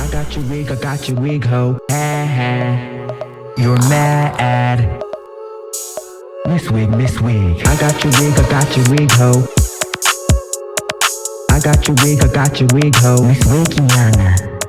I got your wig, ho. Ha ha. You're mad. Miss Wig. I got your wig, ho. I got your wig, ho. Miss Wigiana.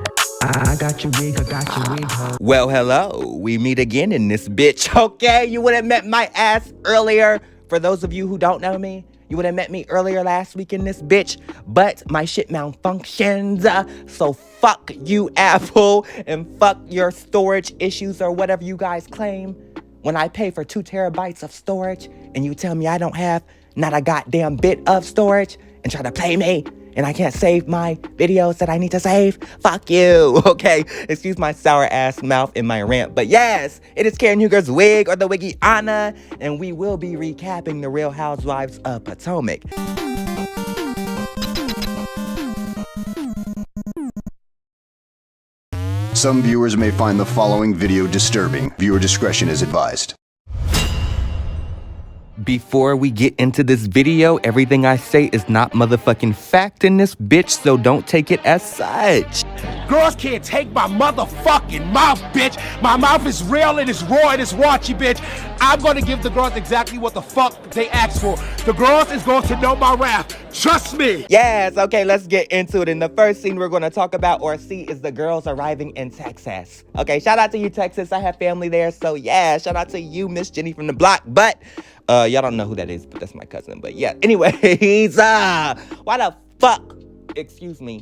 I got your wig, ho. Well, hello. We meet again in this bitch, okay? You would have met my ass earlier. For those of you who don't know me, you would have met me earlier last week in this bitch, but my shit malfunctions. So fuck you, Apple, and fuck your storage issues or whatever you guys claim. When I pay for 2 terabytes of storage and you tell me I don't have not a goddamn bit of storage and try to play me and I can't save my videos that I need to save, fuck you, okay? Excuse my sour ass mouth in my rant, but yes, it is Karen Huger's wig or the Wigiana, and we will be recapping the Real Housewives of Potomac. Some viewers may find the following video disturbing. Viewer discretion is advised. Before we get into this video, everything I say is not motherfucking fact in this bitch, so don't take it as such. Girls can't take my motherfucking mouth, bitch. My mouth is real and it's raw and it's raunchy, bitch. I'm gonna give the girls exactly what the fuck they asked for. The girls is going to know my wrath. Trust me. Yes, okay, let's get into it. And the first scene we're gonna talk about or see is the girls arriving in Texas. Okay, shout out to you, Texas. I have family there, so yeah, shout out to you, Miss Jenny from the block. But y'all don't know who that is, but that's my cousin. But yeah, anyways, why the fuck, excuse me,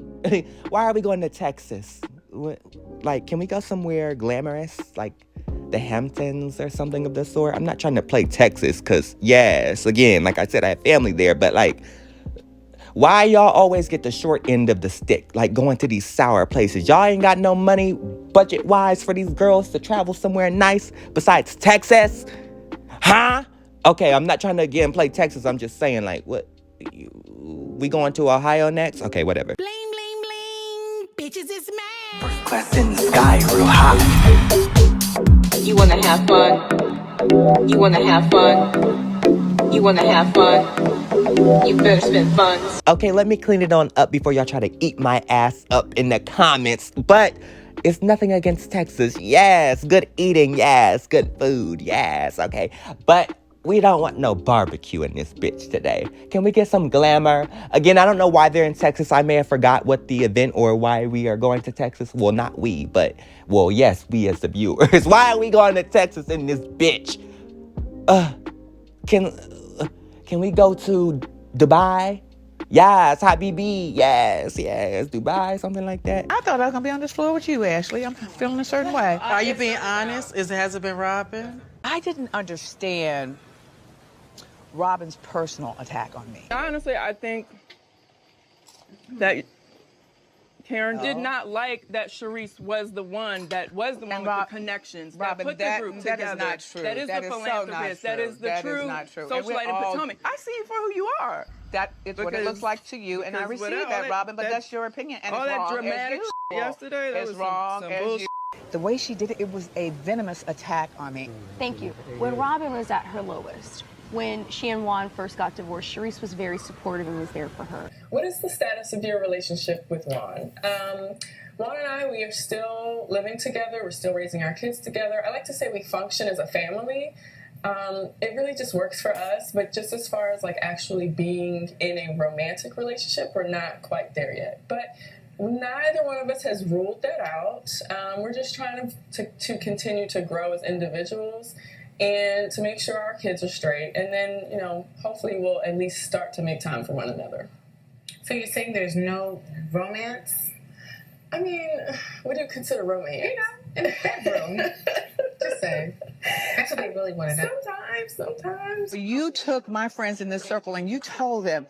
why are we going to Texas? Like, can we go somewhere glamorous, like the Hamptons or something of the sort? I'm not trying to play Texas, because yes, again, like I said, I have family there, but like, why y'all always get the short end of the stick? Like going to these sour places. Y'all ain't got no money budget-wise for these girls to travel somewhere nice besides Texas? Huh? Okay, I'm not trying to, again, play Texas. I'm just saying, like, what? We going to Ohio next? Okay, whatever. Bling, bling, bling. Bitches is mad. First class in the sky, real hot. You wanna have fun? You wanna have fun? You wanna have fun? You better spend funds. Okay, let me clean it on up before y'all try to eat my ass up in the comments. But it's nothing against Texas. Yes, good eating. Yes, good food. Yes, okay. But we don't want no barbecue in this bitch today. Can we get some glamour? Again, I don't know why they're in Texas. I may have forgot what the event or why we are going to Texas. Well, not we, but, well, yes, we as the viewers. Why are we going to Texas in this bitch? Can we go to Dubai? Yes, Habibi. Yes, Dubai, something like that. I thought I was gonna be on this floor with you, Ashley. I'm feeling a certain way. Are you being honest? Has it been Robin? I didn't understand Robin's personal attack on me. Honestly, I think that Karen did not like that Sharice was the one with the connections. Robin, that put the group together. That is not true. That is the philanthropist. That is the true socialite in Potomac. I see you for who you are. That is what it looks like to you, and I receive that, Robin, but that's your opinion, and all it's that wrong dramatic as you. yesterday, that it's was wrong some as bullshit. you. The way she did it, it was a venomous attack on me. Thank you. When Robin was at her lowest, when she and Juan first got divorced, Sharice was very supportive and was there for her. What is the status of your relationship with Juan? Juan and I, we are still living together. We're still raising our kids together. I like to say we function as a family. It really just works for us, but just as far as like actually being in a romantic relationship, we're not quite there yet. But neither one of us has ruled that out. We're just trying to continue to grow as individuals and to make sure our kids are straight. And then, you know, hopefully we'll at least start to make time for one another. So you're saying there's no romance? I mean, what do you consider romance? You know, in the bedroom. Just saying. That's what they really want to know. Sometimes. You took my friends in this circle and you told them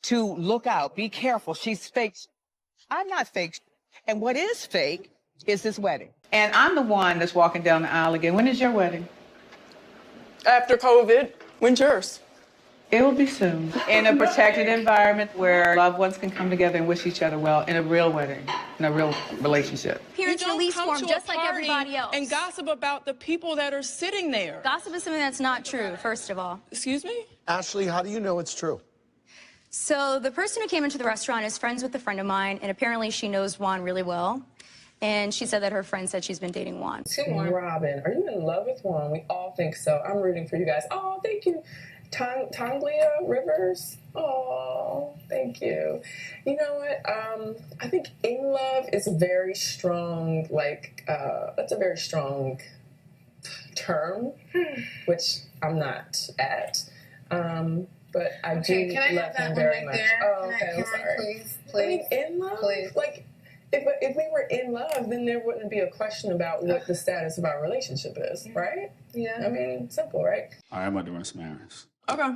to look out, be careful, she's fake. I'm not fake. And what is fake is this wedding. And I'm the one that's walking down the aisle again. When is your wedding? After COVID, when's yours? It will be soon. In a protected environment where loved ones can come together and wish each other well in a real wedding, in a real relationship. Parents release form just like everybody else. And gossip about the people that are sitting there. Gossip is something that's not true, first of all. Excuse me? Ashley, how do you know it's true? So the person who came into the restaurant is friends with a friend of mine, and apparently she knows Juan really well. And she said that her friend said she's been dating Juan. Robin, are you in love with Juan? We all think so. I'm rooting for you guys. Oh, thank you. Tanglia Rivers. Oh, thank you. You know what? I think in love is a very strong, that's a very strong term, which I'm not at. But I do love him very much. Oh, okay, I'm sorry. Please. I mean, in love? Please. Like, if we were in love, then there wouldn't be a question about what the status of our relationship is, right? Yeah. I mean, simple, right? All right, I'm about to run some errands. Okay.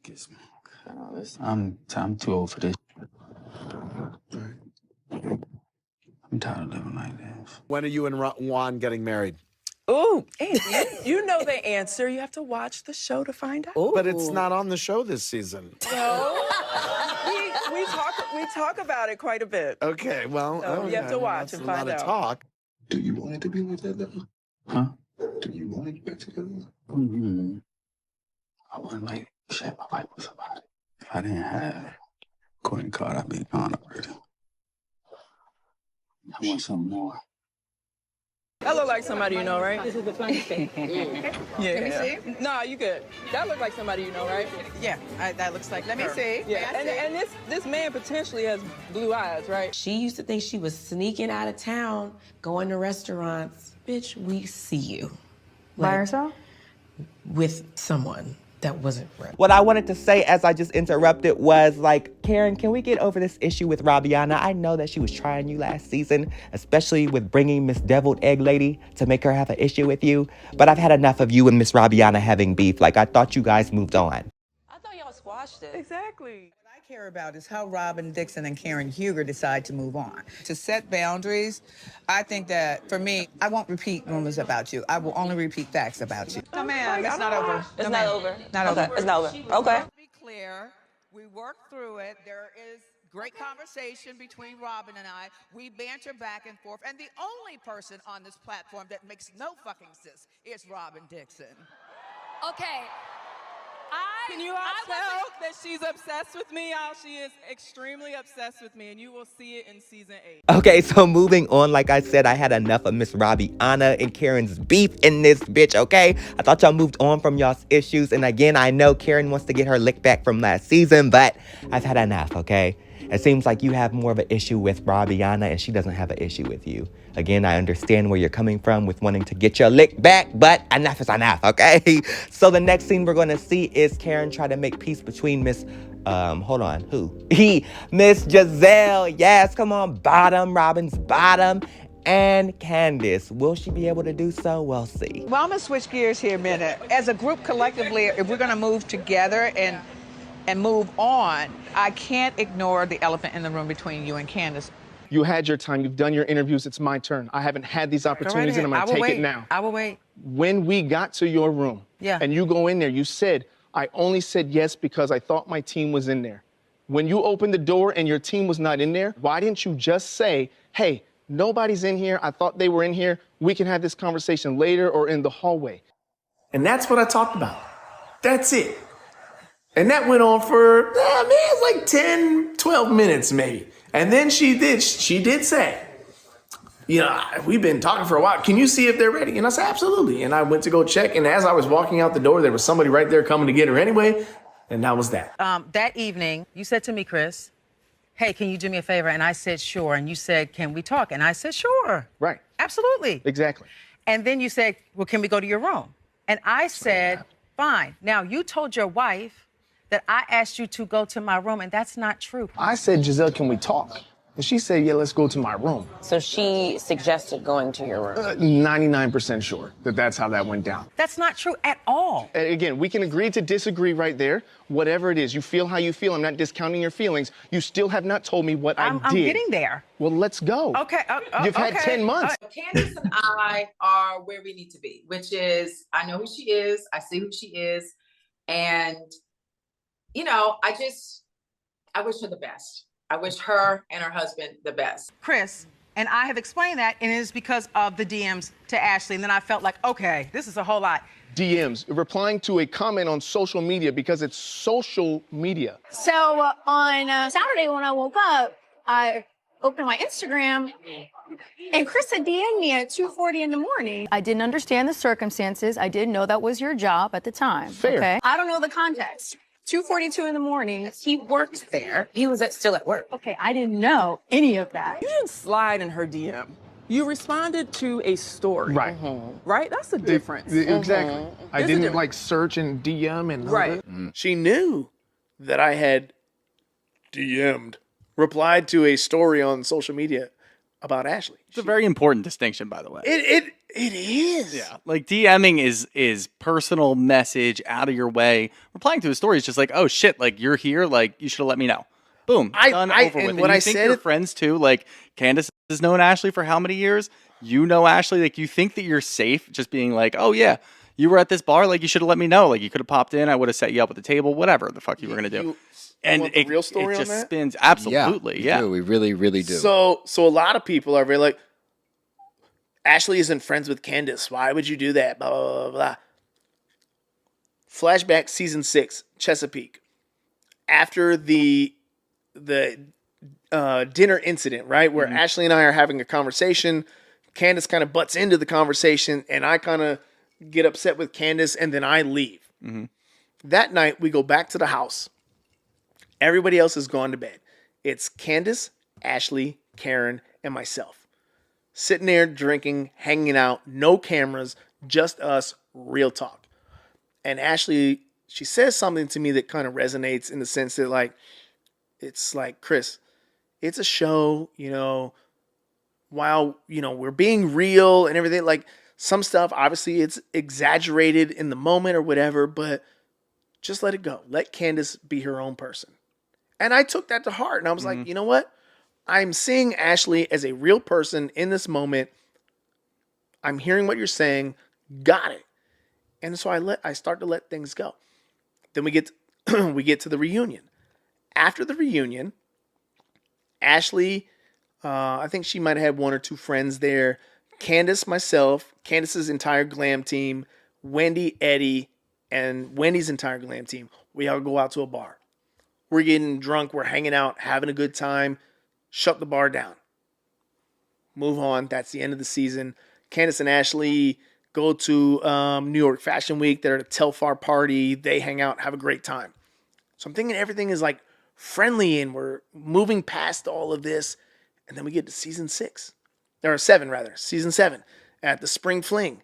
Get smoke. I'm too old for this. I'm tired of living like this. When are you and Juan getting married? Ooh, you know the answer. You have to watch the show to find out. But it's not on the show this season. No. we talk about it quite a bit. Okay, well, So you have to watch and find out. That's a lot of talk. Do you want it to be like that, though? Huh? Do you want to get back together? Mm-hmm. I wouldn't like share my life with somebody. If I didn't have Courtney Card, I'd be gone already. I want something more. That look like somebody you know, right? This is the funny thing. Yeah. Let me see. No, you good. That look like somebody you know, right? Yeah, that looks like. Let me see. Yeah, and this man potentially has blue eyes, right? She used to think she was sneaking out of town, going to restaurants. Bitch, we see you. By herself? With someone that wasn't real. What I wanted to say as I just interrupted was like, Karen, can we get over this issue with Rabiana? I know that she was trying you last season, especially with bringing Miss Deviled Egg Lady to make her have an issue with you. But I've had enough of you and Miss Rabiana having beef. Like, I thought you guys moved on. I thought y'all squashed it. Exactly. What I care about is how Robin Dixon and Karen Huger decide to move on. To set boundaries, I think that, for me, I won't repeat rumors about you. I will only repeat facts about you. No, ma'am, it's not over. It's not over. Not over. It's not over. Okay. To be clear, we worked through it. There is great conversation between Robin and I. We banter back and forth. And the only person on this platform that makes no fucking sense is Robin Dixon. Okay. Can you all tell that she's obsessed with me, y'all? She is extremely obsessed with me, and you will see it in season 8. Okay, so moving on, like I said, I had enough of Miss Rabiana and Karen's beef in this bitch, okay? I thought y'all moved on from y'all's issues, and again, I know Karen wants to get her lick back from last season, but I've had enough, okay? It seems like you have more of an issue with Rabiana, and she doesn't have an issue with you. Again, I understand where you're coming from with wanting to get your lick back, but enough is enough, okay? So the next scene we're going to see is Karen try to make peace between Miss Miss Giselle. Yes, come on, bottom, Robin's bottom, and Candace. Will she be able to do so? We'll see. Well, I'm going to switch gears here a minute. As a group collectively, if we're going to move together and move on, I can't ignore the elephant in the room between you and Candace. You had your time. You've done your interviews. It's my turn. I haven't had these opportunities, and I'm going to take it now. I will wait. When we got to your room, and you go in there, you said, I only said yes because I thought my team was in there. When you opened the door and your team was not in there, why didn't you just say, hey, nobody's in here. I thought they were in here. We can have this conversation later or in the hallway. And that's what I talked about. That's it. And that went on for, it's like 10, 12 minutes maybe. And then she did say, we've been talking for a while. Can you see if they're ready? And I said, absolutely. And I went to go check. And as I was walking out the door, there was somebody right there coming to get her anyway. And that was that. That evening, you said to me, Chris, hey, can you do me a favor? And I said, sure. And you said, can we talk? And I said, sure. Right. Absolutely. Exactly. And then you said, well, can we go to your room? And I said, fine. Now, you told your wife that I asked you to go to my room, and that's not true. I said, Giselle, can we talk? And she said, yeah, let's go to my room. So she suggested going to your room? 99% sure that that's how that went down. That's not true at all. And again, we can agree to disagree right there. Whatever it is, you feel how you feel. I'm not discounting your feelings. You still have not told me what I did. I'm getting there. Well, let's go. Okay. You've had 10 months. Candace and I are where we need to be, which is, I know who she is. I see who she is. And I wish her the best. I wish her and her husband the best. Chris, And I have explained that, and it is because of the DMs to Ashley. And then I felt like, okay, this is a whole lot. DMs, replying to a comment on social media because it's social media. So on Saturday when I woke up, I opened my Instagram, and Chris had DM'd me at 2:40 in the morning. I didn't understand the circumstances. I didn't know that was your job at the time. Fair. Okay? I don't know the context. 2:42 in the morning, he worked there. He was still at work. Okay, I didn't know any of that. You didn't slide in her DM. You responded to a story. Right. Right? That's the difference. Exactly. I There's a didn't difference. like search and DM and all Right. that. She knew that I had DM'd, replied to a story on social media about Ashley. It's a very important distinction, by the way. It is. Yeah, like DMing is personal message out of your way. Replying to a story is just like, oh shit, like you're here, like you should have let me know. Boom, done, over with. And when you I think said you're it- friends too. Like Candace has known Ashley for how many years? You know Ashley. Like you think that you're safe just being like, oh yeah, you were at this bar. Like you should have let me know. Like you could have popped in. I would have set you up at the table. Whatever the fuck you were gonna do. And want the real story it on just that? spins absolutely. Yeah, we really, really do. So a lot of people are very like, Ashley isn't friends with Candace. Why would you do that? Blah, blah, blah, blah. Flashback season 6, Chesapeake. After the dinner incident, right? Where Ashley and I are having a conversation. Candace kind of butts into the conversation and I kind of get upset with Candace and then I leave. That night we go back to the house. Everybody else has gone to bed. It's Candace, Ashley, Karen, and myself. Sitting there drinking, hanging out, no cameras, just us, real talk. And Ashley, she says something to me that kind of resonates in the sense that like, it's like, Chris, it's a show, you know, while, you know, we're being real and everything, like some stuff, obviously it's exaggerated in the moment or whatever, but just let it go. Let Candace be her own person. And I took that to heart and I was like, you know what? I'm seeing Ashley as a real person in this moment. I'm hearing what you're saying. Got it. And so I start to let things go. Then we get to the reunion. After the reunion, Ashley, I think she might have had one or two friends there. Candace, myself, Candace's entire glam team, Wendy, Eddie, and Wendy's entire glam team. We all go out to a bar. We're getting drunk. We're hanging out, having a good time. Shut the bar down. Move on. That's the end of the season. Candace and Ashley go to New York Fashion Week. They're at a Telfar party. They hang out, have a great time. So I'm thinking everything is like friendly and we're moving past all of this. And then we get to season 7 season 7 at the Spring Fling.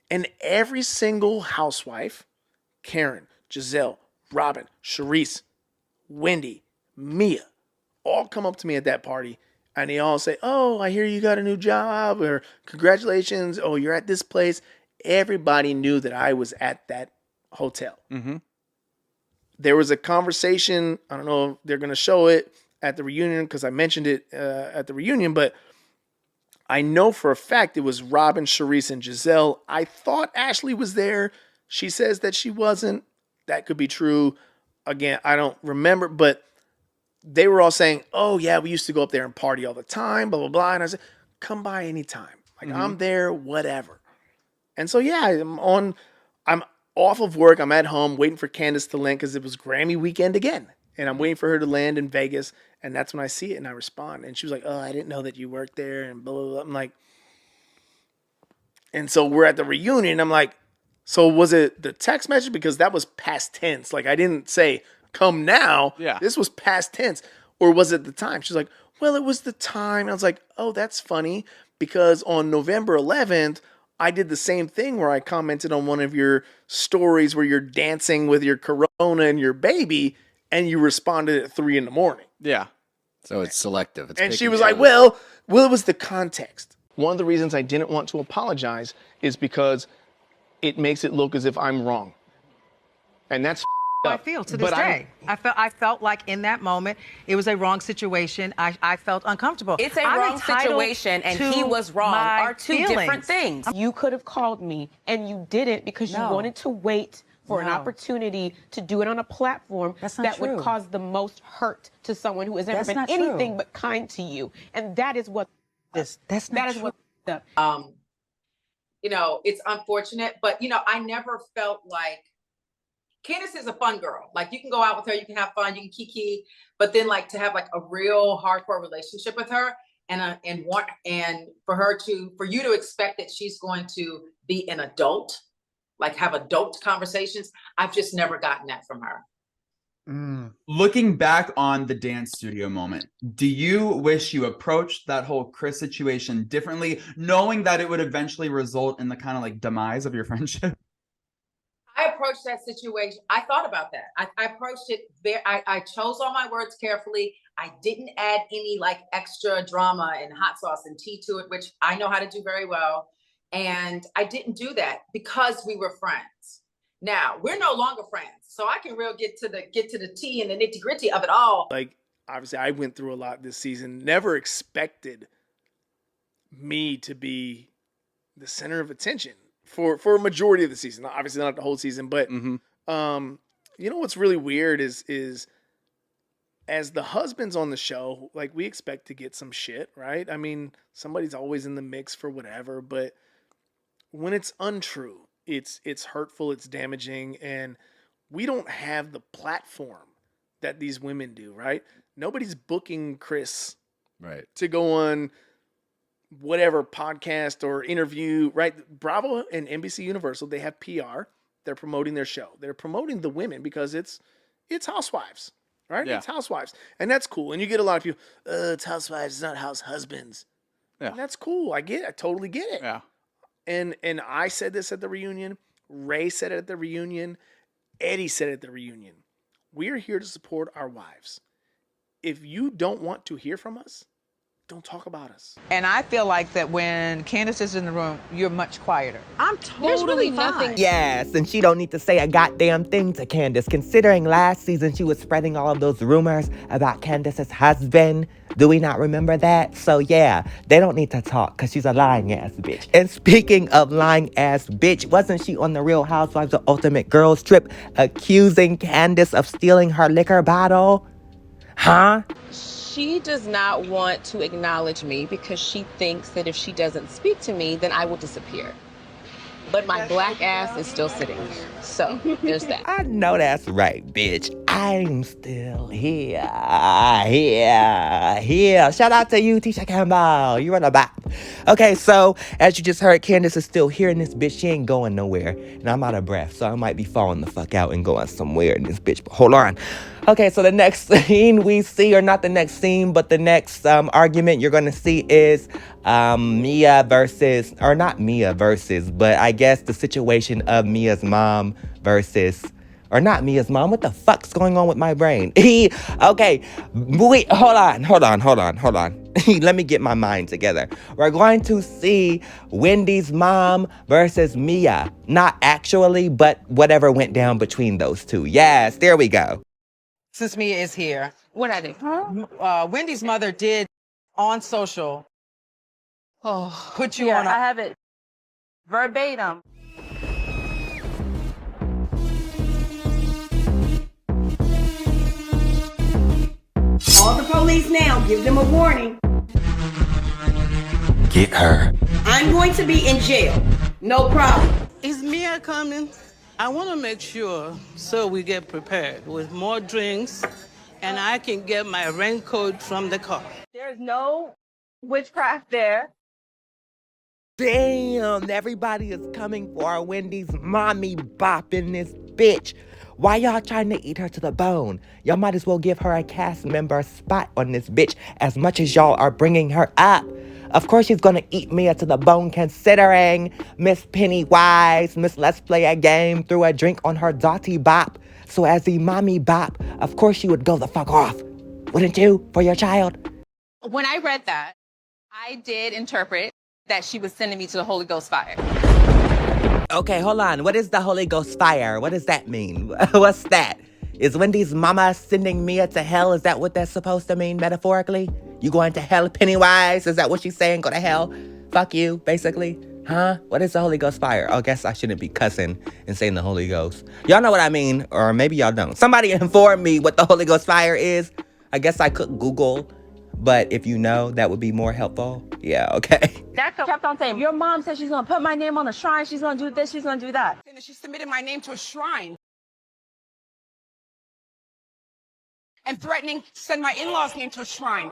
And every single housewife, Karen, Giselle, Robin, Charisse, Wendy, Mia, all come up to me at that party and they all say, oh, I hear you got a new job, or congratulations, oh, you're at this place. Everybody knew that I was at that hotel. There was a conversation, I don't know if they're going to show it at the reunion because I mentioned it at the reunion, but I know for a fact it was Robin, Charisse, and Giselle. I thought Ashley was there. She says that she wasn't. That could be true. Again, I don't remember, but they were all saying, oh, yeah, we used to go up there and party all the time, blah, blah, blah. And I said, come by anytime. Like, I'm there, whatever. And so, yeah, I'm off of work. I'm at home waiting for Candace to land because it was Grammy weekend again. And I'm waiting for her to land in Vegas. And that's when I see it and I respond. And she was like, oh, I didn't know that you worked there and blah, blah, blah. I'm like, and so we're at the reunion. And I'm like, so was it the text message? Because that was past tense. Like, I didn't say, come now. Yeah. This was past tense. Or was it the time? She's like, well, it was the time. I was like, oh, that's funny. Because on November 11th, I did the same thing where I commented on one of your stories where you're dancing with your Corona and your baby, and you responded at 3 a.m. Yeah. So it's selective. It's And she picking was like, shows. well, it was the context. One of the reasons I didn't want to apologize is because it makes it look as if I'm wrong. And that's I feel to this day. I felt like in that moment it was a wrong situation. I felt uncomfortable. It's a I'm wrong entitled situation and to he was wrong my are two different feelings. things. You could have called me and you didn't because you No. wanted to wait for an No. opportunity to do it on a platform That's not that true. would cause the most hurt to someone who has never That's been not true. anything but kind to you. And that is what That's not That is what, you know, it's unfortunate, but you know, I never felt like Candace is a fun girl. Like you can go out with her, you can have fun, you can kiki, but then like to have like a real hardcore relationship with her and for you to expect that she's going to be an adult, like have adult conversations. I've just never gotten that from her. Looking back on the dance studio moment, do you wish you approached that whole Chris situation differently, knowing that it would eventually result in the kind of like demise of your friendship? I approached that situation. I thought about that. I approached it I chose all my words carefully. I didn't add any like extra drama and hot sauce and tea to it, which I know how to do very well. And I didn't do that because we were friends. Now we're no longer friends, so I can get to the tea and the nitty gritty of it all. Like, obviously, I went through a lot this season. Never expected me to be the center of attention for a majority of the season. Obviously, not the whole season, but you know what's really weird is as the husbands on the show, like we expect to get some shit, right? I mean, somebody's always in the mix for whatever, but when it's untrue, it's hurtful, it's damaging, and we don't have the platform that these women do, right? Nobody's booking Chris to go on whatever podcast or interview, right? Bravo and NBC Universal, they have PR. They're promoting their show. They're promoting the women because it's housewives, right? Yeah. It's housewives. And that's cool. And you get a lot of people, it's housewives, it's not house husbands. Yeah. And that's cool. I totally get it. Yeah. And I said this at the reunion. Ray said it at the reunion. Eddie said it at the reunion. We're here to support our wives. If you don't want to hear from us, don't talk about us. And I feel like that when Candace is in the room, you're much quieter. I'm There's really nothing. Yes, and she don't need to say a goddamn thing to Candace, considering last season she was spreading all of those rumors about Candace's husband. Do we not remember that? So yeah, they don't need to talk because she's a lying ass bitch. And speaking of lying ass bitch, wasn't she on the Real Housewives of Ultimate Girls Trip accusing Candace of stealing her liquor bottle? Huh? She does not want to acknowledge me because she thinks that if she doesn't speak to me, then I will disappear. But my black ass is still sitting here. So there's that. I know that's right, bitch. I'm still here. Shout out to you, Tisha Campbell. You're on the back. Okay, so as you just heard, Candace is still here in this bitch. She ain't going nowhere. And I'm out of breath, so I might be falling the fuck out and going somewhere in this bitch. But hold on. Okay, so the next scene we see, or not the next scene, but the next argument you're going to see is Mia versus, or not Mia versus, but I guess the situation of Mia's mom versus, or not Mia's mom. What the fuck's going on with my brain? Okay, wait, hold on. Let me get my mind together. We're going to see Wendy's mom versus Mia. Not actually, but whatever went down between those two. Yes, there we go. Since Mia is here, What I do? Wendy's mother did on social put you on I have it verbatim. Call the police now. Give them a warning. Get her. I'm going to be in jail. No problem. Is Mia coming? I want to make sure so we get prepared with more drinks and I can get my raincoat from the car. There's no witchcraft there. Damn, everybody is coming for Wendy's mommy bop in this bitch. Why y'all trying to eat her to the bone? Y'all might as well give her a cast member spot on this bitch as much as y'all are bringing her up. Of course she's gonna eat Mia to the bone, considering Miss Pennywise, Miss Let's Play a Game, threw a drink on her Dottie bop. So as the mommy bop, of course she would go the fuck off. Wouldn't you, for your child? When I read that, I did interpret that she was sending me to the Holy Ghost fire. Okay, hold on. What is the Holy Ghost fire? What does that mean? What's that? Is Wendy's mama sending Mia to hell? Is that what that's supposed to mean metaphorically? You going to hell, Pennywise? Is that what she's saying? Go to hell? Fuck you, basically? Huh? What is the Holy Ghost fire? Oh, I guess I shouldn't be cussing and saying the Holy Ghost. Y'all know what I mean, or maybe y'all don't. Somebody inform me what the Holy Ghost fire is. I guess I could Google. But if you know, that would be more helpful. Yeah, okay. Nneka kept on saying, your mom said she's gonna put my name on the shrine, she's gonna do this, she's gonna do that. And she submitted my name to a shrine. And threatening to send my in-laws' name to a shrine.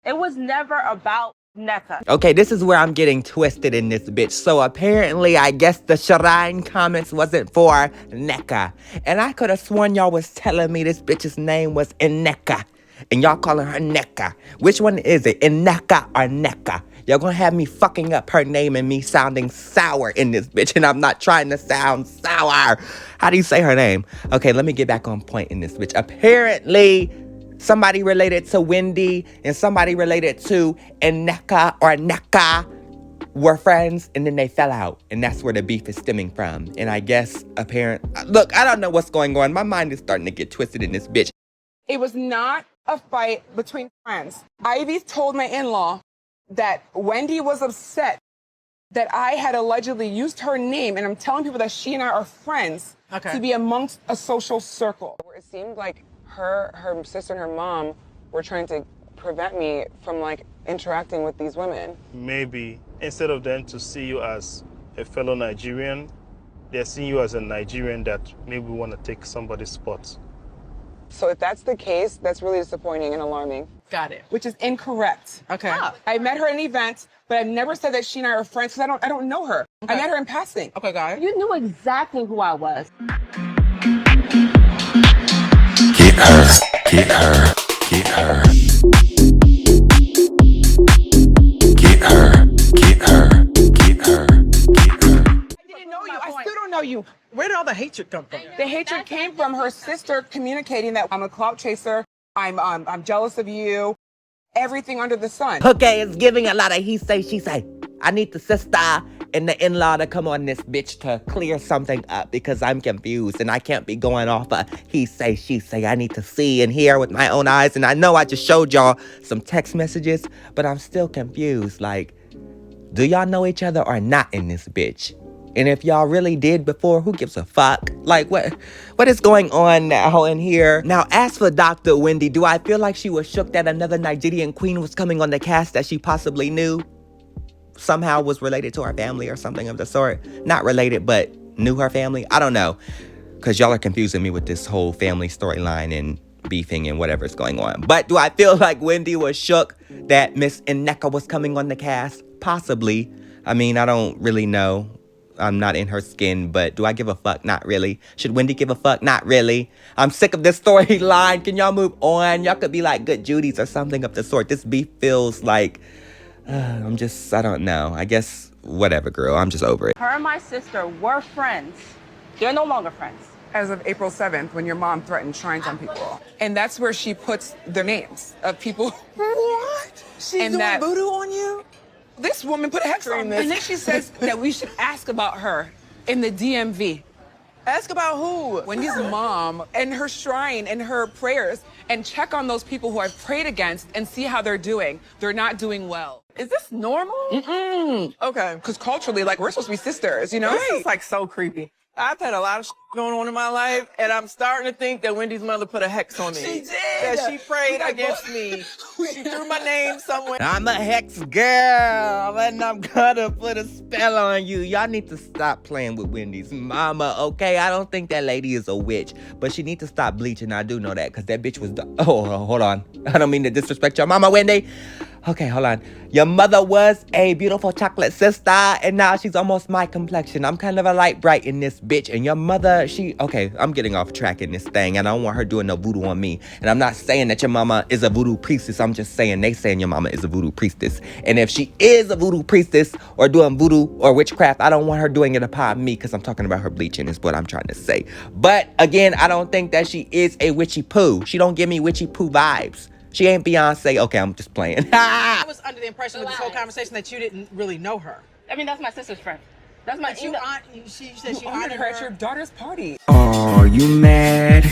It was never about Nneka. Okay, this is where I'm getting twisted in this bitch. So apparently, I guess the shrine comments wasn't for Nneka. And I could have sworn y'all was telling me this bitch's name was Nneka. And y'all calling her Nneka. Which one is it? Nneka or Nneka? Y'all gonna have me fucking up her name and me sounding sour in this bitch. And I'm not trying to sound sour. How do you say her name? Okay, let me get back on point in this bitch. Apparently, somebody related to Wendy and somebody related to Nneka or Nneka were friends, and then they fell out. And that's where the beef is stemming from. And I guess look, I don't know what's going on. My mind is starting to get twisted in this bitch. It was not a fight between friends. Ivy told my in-law that Wendy was upset that I had allegedly used her name, and I'm telling people that she and I are friends to be amongst a social circle. It seemed like her sister and her mom were trying to prevent me from like interacting with these women. Maybe instead of them to see you as a fellow Nigerian, they're seeing you as a Nigerian that maybe want to take somebody's spot. So if that's the case, that's really disappointing and alarming. Got it. Which is incorrect. Okay. I met her at an event, but I've never said that she and I are friends because I don't know her. I met her in passing. Okay, got it. You knew exactly who I was. Get her, get her, get her. Get her, get her, get her, get her. I didn't know you. I still don't know you. Where did all the hatred come from? The hatred came from her sister communicating that I'm a clout chaser. I'm jealous of you. Everything under the sun. Okay, it's giving a lot of he say, she say. I need the sister and the in-law to come on this bitch to clear something up because I'm confused and I can't be going off of he say, she say. I need to see and hear with my own eyes. And I know I just showed y'all some text messages, but I'm still confused. Like, do y'all know each other or not in this bitch? And if y'all really did before, who gives a fuck? Like, what is going on now in here? Now, as for Dr. Wendy, do I feel like she was shook that another Nigerian queen was coming on the cast that she possibly knew? Somehow was related to her family or something of the sort. Not related, but knew her family. I don't know. Because y'all are confusing me with this whole family storyline and beefing and whatever's going on. But do I feel like Wendy was shook that Miss Nneka was coming on the cast? Possibly. I mean, I don't really know. I'm not in her skin, but do I give a fuck? Not really. Should Wendy give a fuck? Not really. I'm sick of this storyline. Can y'all move on? Y'all could be like good Judys or something of the sort. This beef feels like, I don't know. I guess, whatever, girl. I'm just over it. Her and my sister were friends. They're no longer friends. As of April 7th, when your mom threatened shrines on people. And that's where she puts their names of people. What? She's doing voodoo on you? This woman put a hex on this. And then she says that we should ask about her in the DMV. Ask about who? Wendy's mom and her shrine and her prayers, and check on those people who I've prayed against and see how they're doing. They're not doing well. Is this normal? Okay. Because culturally, like, we're supposed to be sisters, you know? This is like so creepy. I've had a lot of going on in my life, and I'm starting to think that Wendy's mother put a hex on me. She did. That she prayed against me. She threw my name somewhere. I'm a hex girl, and I'm gonna put a spell on you. Y'all need to stop playing with Wendy's mama, okay? I don't think that lady is a witch, but she needs to stop bleaching. I do know that, because that bitch was... Oh, hold on. I don't mean to disrespect your mama, Wendy. Okay, hold on. Your mother was a beautiful chocolate sister, and now she's almost my complexion. I'm kind of a light bright in this bitch, and your mother, okay, I'm getting off track in this thing, and I don't want her doing no voodoo on me. And I'm not saying that your mama is a voodoo priestess. I'm just saying they saying your mama is a voodoo priestess. And if she is a voodoo priestess or doing voodoo or witchcraft, I don't want her doing it upon me, because I'm talking about her bleaching is what I'm trying to say. But again, I don't think that she is a witchy poo. She don't give me witchy poo vibes. She ain't Beyonce. Okay, I'm just playing. I was under the impression with this whole conversation that you didn't really know her. I mean, that's my sister's friend. That's my aunt. She said she honored her at your daughter's party. Oh, you mad?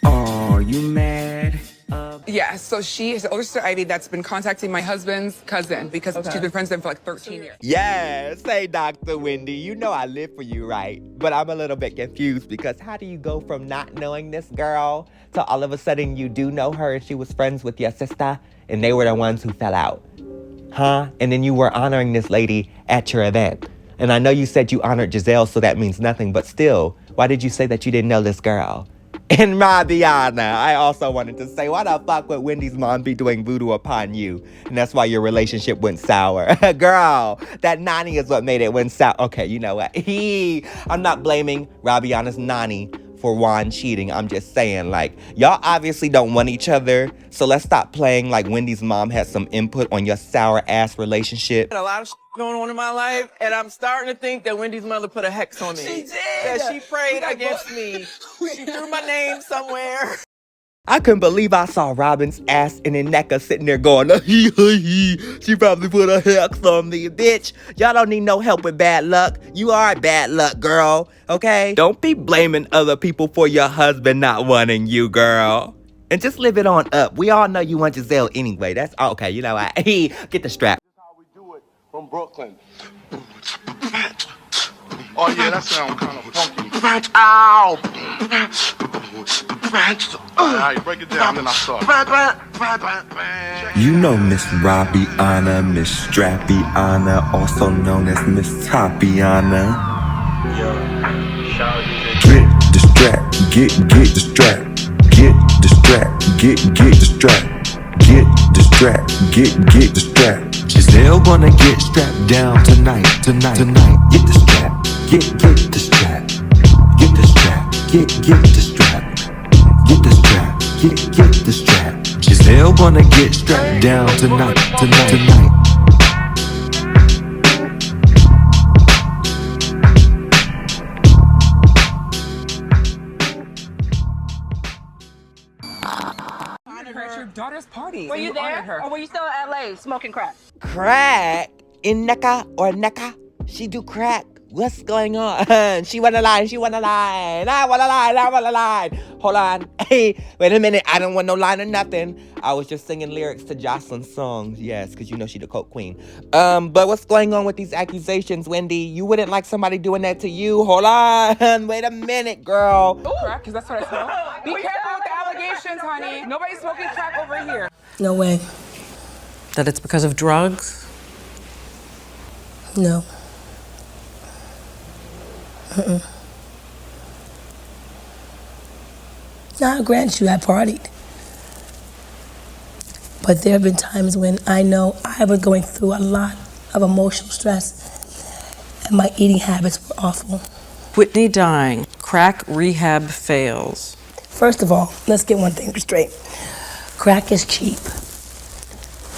Oh, you mad? Yeah, so she is the older sister Ivy that's been contacting my husband's cousin because she's been friends with them for like 13 years. Yes, hey, Dr. Wendy, you know I live for you, right? But I'm a little bit confused because how do you go from not knowing this girl to all of a sudden you do know her and she was friends with your sister and they were the ones who fell out? Huh? And then you were honoring this lady at your event. And I know you said you honored Giselle, so that means nothing, but still, why did you say that you didn't know this girl? And Rabiana, I also wanted to say, why the fuck would Wendy's mom be doing voodoo upon you? And that's why your relationship went sour. Girl, that nanny is what made it went sour. Okay, you know what? I'm not blaming Rabiana's nanny for Juan cheating. I'm just saying, like, y'all obviously don't want each other, so let's stop playing like Wendy's mom had some input on your sour-ass relationship. A lot of going on in my life, and I'm starting to think that Wendy's mother put a hex on me. She did! That she prayed against me. She threw my name somewhere. I couldn't believe I saw Robin's ass and Nneka sitting there going, she probably put a hex on me, bitch. Y'all don't need no help with bad luck. You are bad luck, girl, okay? Don't be blaming other people for your husband not wanting you, girl. And just live it on up. We all know you want Giselle anyway. That's okay, you know what? Get the strap. From Brooklyn. Oh yeah, that sounds kind of funky. Ow! Alright, break it down, then I start. You know Miss Rabiana, Miss Strappiana, also known as Miss Toppiana. Get the strap, get the strap, get the strap, get the strap, get the strap, get the strap. Giselle gonna get strapped down tonight. Get the strap, get the strap, get the strap, get the strap, get the strap, get the strap. Giselle gonna get strapped down tonight. At your daughter's party. Were you there? Or were you still in LA smoking crack? Crack? Nneka? She do crack. What's going on? She wanna lie. I wanna lie. Hold on. Hey, wait a minute. I don't want no line or nothing. I was just singing lyrics to Jocelyn's songs. Yes, because you know she the coke queen. But what's going on with these accusations, Wendy? You wouldn't like somebody doing that to you? Hold on. Wait a minute, girl. Crack, because that's what I smell. Be careful with the allegations, honey. Nobody's smoking crack over here. No way. That it's because of drugs? No. Now, I grant you, I partied. But there have been times when I know I was going through a lot of emotional stress and my eating habits were awful. Whitney dying. Crack rehab fails. First of all, let's get one thing straight. Crack is cheap.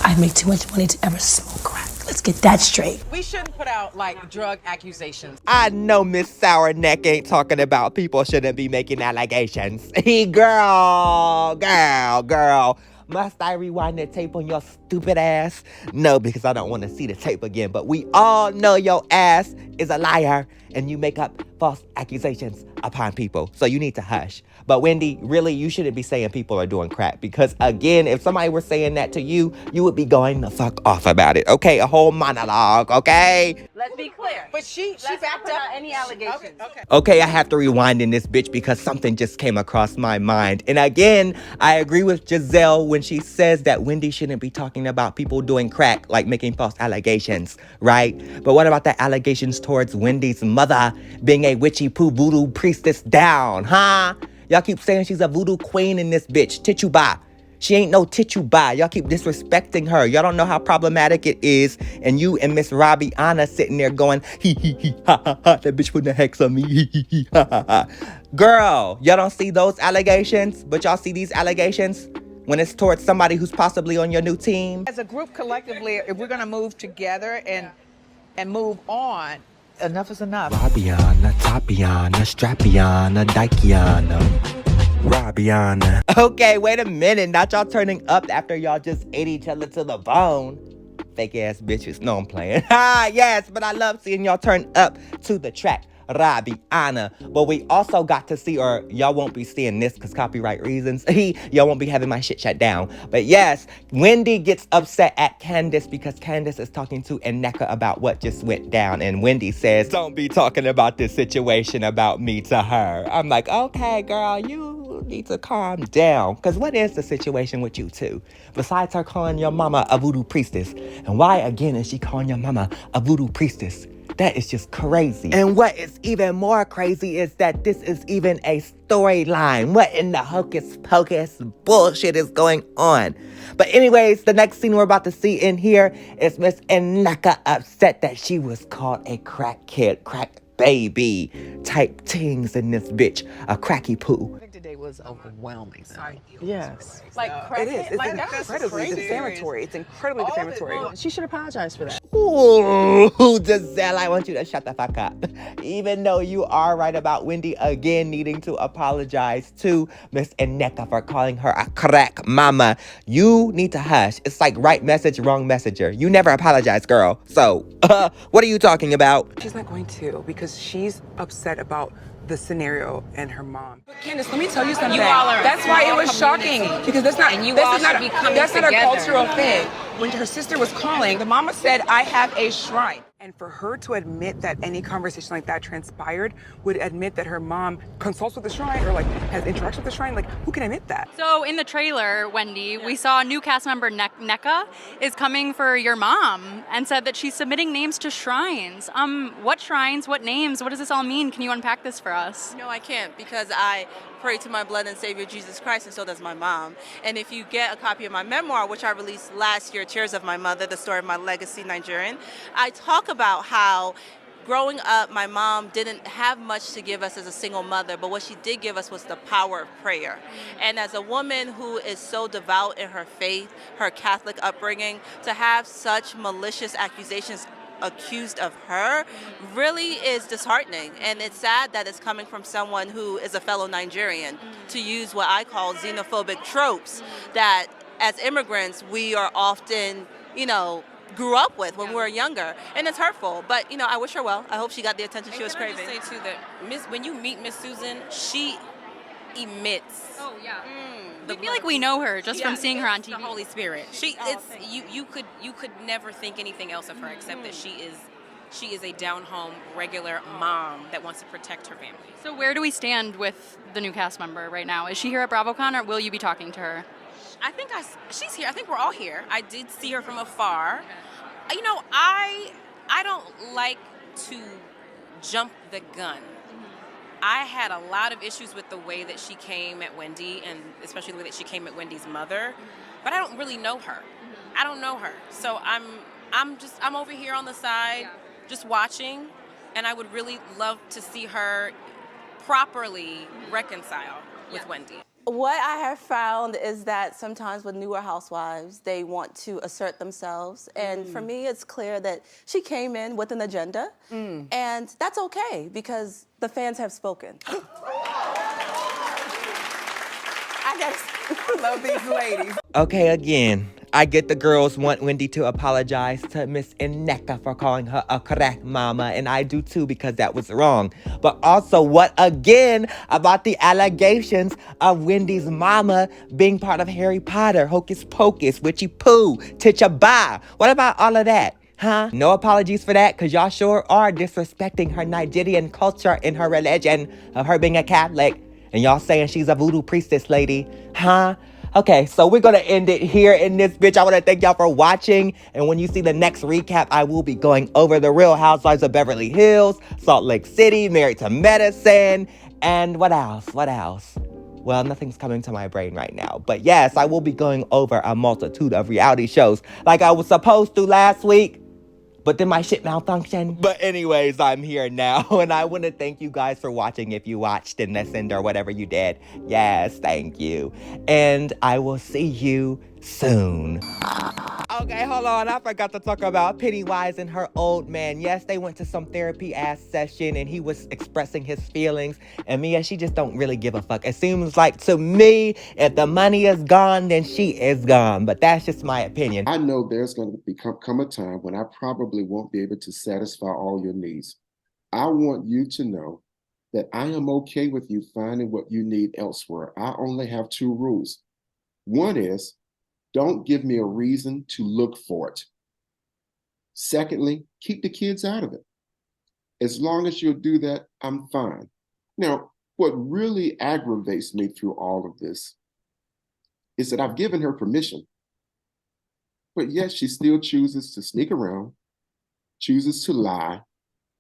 I make too much money to ever smoke crack. Let's get that straight. We shouldn't put out like drug accusations. I know Miss Sour Neck ain't talking about people shouldn't be making allegations. Girl. Must I rewind that tape on your stupid ass? No, because I don't want to see the tape again. But we all know your ass is a liar and you make up false accusations upon people. So you need to hush. But Wendy, really, you shouldn't be saying people are doing crack. Because again, if somebody were saying that to you, you would be going the fuck off about it. Okay? A whole monologue, okay? Let's be clear. But she backed up any allegations. Okay, I have to rewind in this bitch because something just came across my mind. And again, I agree with Giselle when she says that Wendy shouldn't be talking about people doing crack, like making false allegations, right? But what about the allegations towards Wendy's mother being a witchy poo voodoo priestess down, huh? Y'all keep saying she's a voodoo queen in this bitch. Tituba. She ain't no tituba. Y'all keep disrespecting her. Y'all don't know how problematic it is. And you and Miss Rabiana sitting there going, ha, that bitch putting a hex on me, ha. Girl, y'all don't see those allegations, but y'all see these allegations when it's towards somebody who's possibly on your new team. As a group collectively, if we're gonna move together and move on, enough is enough. Rabiana, Toppiana, Strappiana, Dykiana. Rabiana. Okay, wait a minute. Not y'all turning up after y'all just ate each other to the bone. Fake ass bitches. No, I'm playing. Yes, but I love seeing y'all turn up to the track. Rabiana. But we also got to see, or y'all won't be seeing this because copyright reasons. Y'all won't be having my shit shut down. But yes, Wendy gets upset at Candace because Candace is talking to Nneka about what just went down. And Wendy says, don't be talking about this situation about me to her. I'm like, okay, girl, you need to calm down. Because what is the situation with you two? Besides her calling your mama a voodoo priestess. And why, again, is she calling your mama a voodoo priestess? That is just crazy. And what is even more crazy is that this is even a storyline. What in the hocus pocus bullshit is going on? But anyways, the next scene we're about to see in here is Miss Nneka upset that she was called a crack kid, crack baby type things in this bitch, a cracky poo. Today was overwhelming. Yes. Like It is. It's like, that's incredibly crazy. defamatory. It's incredibly defamatory. She should apologize for that. Ooh, Giselle, I want you to shut the fuck up. Even though you are right about Wendy again needing to apologize to Miss Nneka for calling her a crack mama, you need to hush. It's like right message, wrong messenger. You never apologize, girl. So, what are you talking about? She's not going to because she's upset about the scenario and her mom. But Candace, let me tell you something. You all are That's why it was shocking because that's not and you this all is not should be coming that's not a together. cultural thing. When her sister was calling, the mama said, "I have a shrine." And for her to admit that any conversation like that transpired would admit that her mom consults with the shrine or like has interaction with the shrine, like who can admit that? So in the trailer, Wendy, we saw a new cast member, Nneka, is coming for your mom and said that she's submitting names to shrines. What shrines? What names? What does this all mean? Can you unpack this for us? No, I can't because I pray to my blood and Savior Jesus Christ, and so does my mom. And if you get a copy of my memoir, which I released last year, Tears of My Mother, the story of my legacy Nigerian, I talk about how growing up, my mom didn't have much to give us as a single mother, but what she did give us was the power of prayer. And as a woman who is so devout in her faith, her Catholic upbringing, to have such malicious accusations accused of her really is disheartening, and it's sad that it's coming from someone who is a fellow Nigerian to use what I call xenophobic tropes that as immigrants we are often, grew up with when we were younger, and it's hurtful. But I wish her well. I hope she got the attention she was craving. I just say too that when you meet Miss Susan, she emits. Oh yeah. We feel like we know her just from seeing her on TV. The Holy Spirit. You could never think anything else of her except that she is a down home regular mom that wants to protect her family. So where do we stand with the new cast member right now? Is she here at BravoCon, or will you be talking to her? I think she's here. I think we're all here. I did see her from afar. Okay. I don't like to jump the gun. I had a lot of issues with the way that she came at Wendy, and especially the way that she came at Wendy's mother, but I don't really know her. I don't know her. So I'm over here on the side just watching, and I would really love to see her properly reconcile with Wendy. What I have found is that sometimes with newer housewives, they want to assert themselves. And for me, it's clear that she came in with an agenda. And that's okay, because the fans have spoken. I love these ladies. Okay, again, I get the girls want Wendy to apologize to Miss Nneka for calling her a crack mama, and I do too because that was wrong. But also, what again about the allegations of Wendy's mama being part of Harry Potter, Hocus Pocus, Witchy Poo, Titchabah? What about all of that? Huh? No apologies for that, because y'all sure are disrespecting her Nigerian culture and her religion of her being a Catholic. And y'all saying she's a voodoo priestess lady. Huh? Okay, so we're going to end it here in this bitch. I want to thank y'all for watching. And when you see the next recap, I will be going over the Real Housewives of Beverly Hills, Salt Lake City, Married to Medicine, and what else? What else? Well, nothing's coming to my brain right now. But yes, I will be going over a multitude of reality shows like I was supposed to last week. But then my shit malfunctioned. But anyways, I'm here now. And I want to thank you guys for watching if you watched and listened or whatever you did. Yes, thank you. And I will see you soon. Okay, hold on. I forgot to talk about Pennywise and her old man. Yes, they went to some therapy-ass session and he was expressing his feelings. And Mia, she just don't really give a fuck. It seems like to me, if the money is gone, then she is gone. But that's just my opinion. I know there's going to come a time when I probably won't be able to satisfy all your needs. I want you to know that I am okay with you finding what you need elsewhere. I only have two rules. One is, don't give me a reason to look for it. Secondly, keep the kids out of it. As long as you'll do that, I'm fine. Now, what really aggravates me through all of this is that I've given her permission, but yet she still chooses to sneak around, chooses to lie,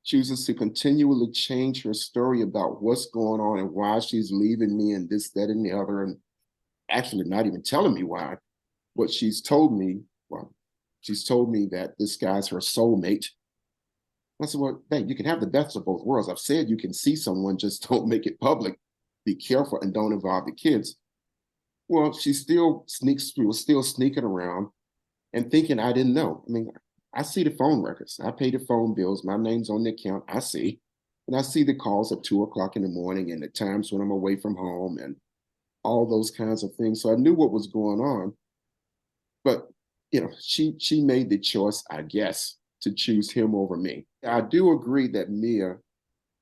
chooses to continually change her story about what's going on and why she's leaving me and this, that, and the other, and actually not even telling me why. What she's told me, well, she's told me that this guy's her soulmate. I said, well, hey, you can have the best of both worlds. I've said you can see someone, just don't make it public. Be careful and don't involve the kids. Well, she still was still sneaking around and thinking I didn't know. I mean, I see the phone records. I pay the phone bills. My name's on the account. I see. And I see the calls at 2 o'clock in the morning and the times when I'm away from home and all those kinds of things. So I knew what was going on. But, she made the choice, I guess, to choose him over me. I do agree that Mia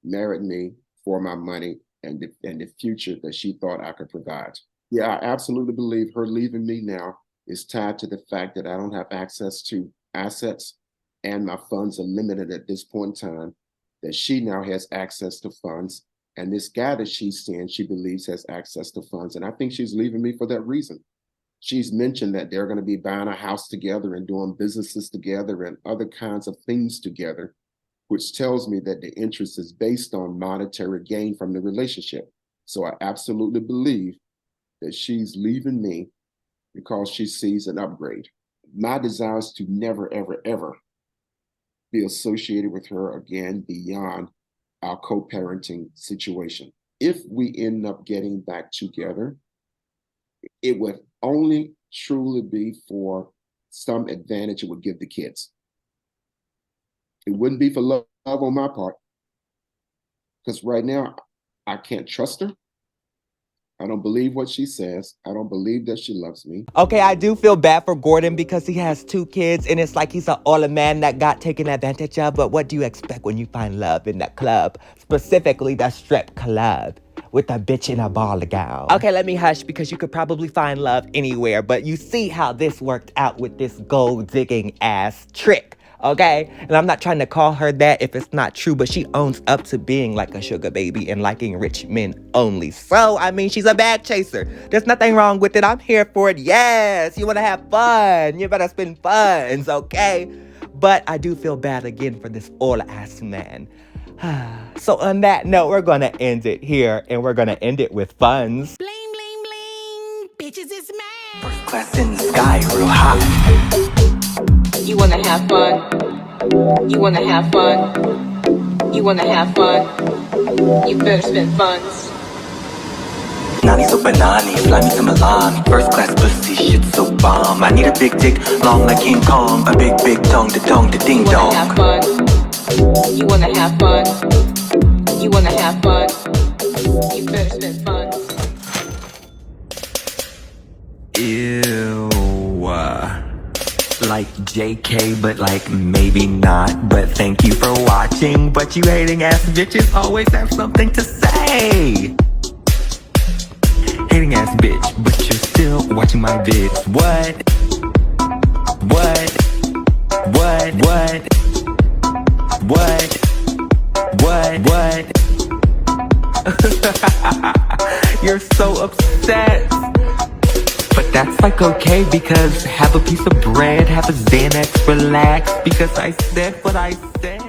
married me for my money and the future that she thought I could provide. Yeah, I absolutely believe her leaving me now is tied to the fact that I don't have access to assets and my funds are limited at this point in time, that she now has access to funds. And this guy that she's seeing, she believes has access to funds. And I think she's leaving me for that reason. She's mentioned that they're going to be buying a house together and doing businesses together and other kinds of things together, which tells me that the interest is based on monetary gain from the relationship. So I absolutely believe that she's leaving me because she sees an upgrade. My desire is to never, ever, ever be associated with her again beyond our co-parenting situation. If we end up getting back together, it would only truly be for some advantage it would give the kids. It wouldn't be for love on my part, because right now I can't trust her. I don't believe what she says. I don't believe that she loves me. Okay, I do feel bad for Gordon because he has 2 kids and it's like he's an older man that got taken advantage of. But what do you expect when you find love in that club? Specifically, that strip club with a bitch in a ball gown. Okay, let me hush because you could probably find love anywhere. But you see how this worked out with this gold digging ass trick. Okay? And I'm not trying to call her that if it's not true, but she owns up to being like a sugar baby and liking rich men only. So, I mean, she's a bag chaser. There's nothing wrong with it. I'm here for it. Yes, you want to have fun. You better spend funds, okay? But I do feel bad again for this old-ass man. So on that note, we're going to end it here, and we're going to end it with funds. Bling, bling, bling. Bitches is mad. First class in the sky, real hot. You wanna have fun? You wanna have fun? You wanna have fun? You better spend funds. Nani so banani, slimy to Milan. First class pussy, shit so bomb. I need a big dick, long like King Kong. A big, big tongue to ding dong. You wanna have fun? You wanna have fun? You wanna have fun? You better spend funds. Ew. Like JK, but like maybe not. But thank you for watching. But you hating ass bitches always have something to say. Hating ass bitch, but you're still watching my vids. What? You're so upset. But that's like okay, because have a piece of bread, have a Xanax, relax, because I said what I said.